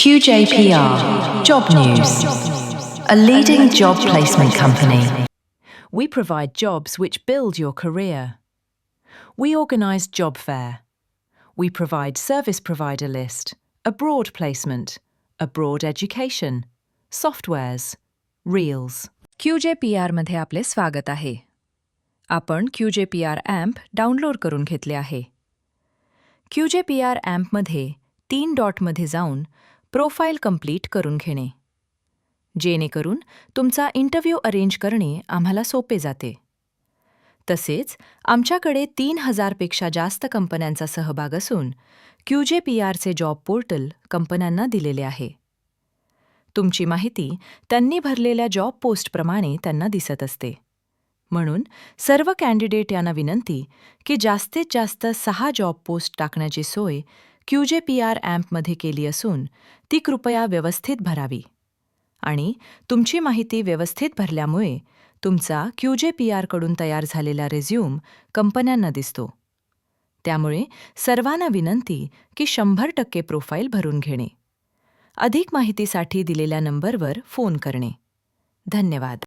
QJPR Job News, a leading job placement company. We provide jobs which build your career. We organize job fair. We provide service provider list, abroad placement, abroad education, softwares, reels. QJPR मध्ये आपले स्वागत आहे. आपण QJPR ॲम्प download करून घेतले आहे. QJPR ॲम्पमध्ये 3 डॉटमध्ये जाऊन प्रोफाईल कंप्लीट करून घेणे, जेणेकरून तुमचा इंटरव्ह्यू अरेंज करणे आम्हाला सोपे जाते. तसेच आमच्याकडे 3000 पेक्षा जास्त कंपन्यांचा सहभाग असून QJPRचे जॉब पोर्टल कंपन्यांना दिलेले आहे. तुमची माहिती त्यांनी भरलेल्या जॉब पोस्टप्रमाणे त्यांना दिसत असते. म्हणून सर्व कॅन्डिडेट यांना विनंती की जास्तीत जास्त 6 जॉब पोस्ट टाकण्याची सोय QJPR ॲम्पमध्ये केली असून ती कृपया व्यवस्थित भरावी. आणि तुमची माहिती व्यवस्थित भरल्यामुळे तुमचा QJPRकडून तयार झालेला रिझ्यूम कंपन्यांना दिसतो. त्यामुळे सर्वांना विनंती की 100% प्रोफाईल भरून घेणे. अधिक माहितीसाठी दिलेल्या नंबरवर फोन करणे. धन्यवाद.